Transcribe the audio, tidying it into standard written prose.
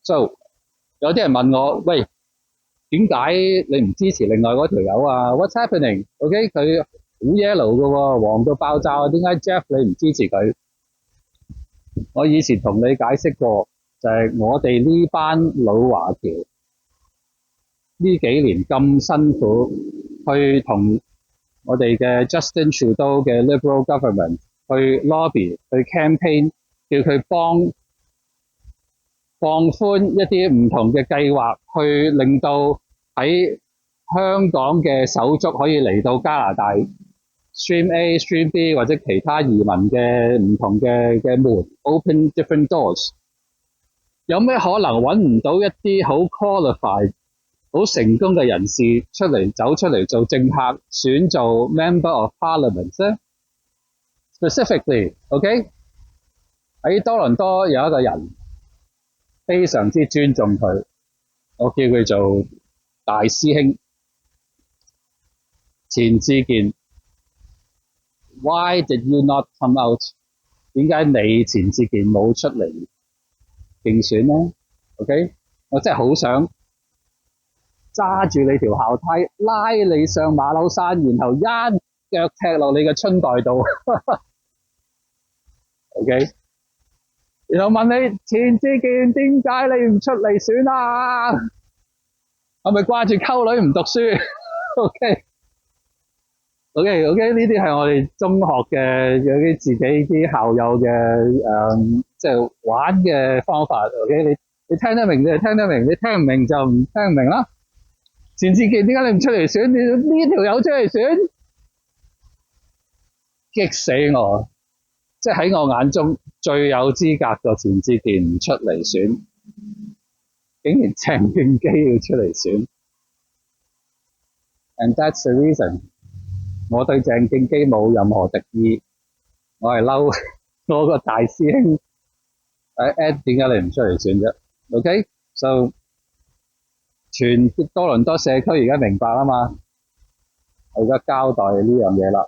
So 有啲人問我，喂，點解你唔支持另外嗰條友啊？What's happening？OK，佢好 yellow 嘅喎，黃到爆炸啊！點解 Jeff 你唔支持佢？我以前同你解釋過，就係我哋呢班老華僑呢幾年咁辛苦，去同我哋嘅 Justin Trudeau 嘅 Liberal Government 去 lobby 去 campaign，叫佢放寬一啲唔同嘅計劃，去令到喺香港嘅手足可以嚟到加拿大 Stream A、Stream B 或者其他移民嘅唔同嘅門 ，open different doors。有咩可能揾唔到一啲好 qualified、好成功嘅人士走出嚟做政客，選做 Member of Parliament 咧？Specifically，OK，喺多倫多有一個人非常之尊重佢，我叫佢做大師兄錢志健。Why did you not come out？ 點解你錢志健冇出嚟競選呢 ？OK， 我真係好想揸住你條校呔，拉你上馬騮山，然後一腳踢落你嘅春袋度。OK， 然後問你錢志健點解你唔出嚟選啊？係咪掛住溝女唔讀書？OK。OK，呢啲係我哋中學嘅有啲自己啲校友嘅即係玩嘅方法。OK，你聽得明就聽得明，你聽唔明就唔聽唔明啦。錢志健點解你唔出嚟選？你呢條友出嚟選，激死我！即係喺我眼中最有資格個錢志健唔出嚟選，竟然鄭敬基要出嚟選 ，and that's the reason。我對鄭敬基冇任何敵意，我係嬲我個大師兄Ed 點解你唔出嚟選啫 ？OK，so 全多倫多社區而家明白啦嘛，我而家交代呢樣嘢啦。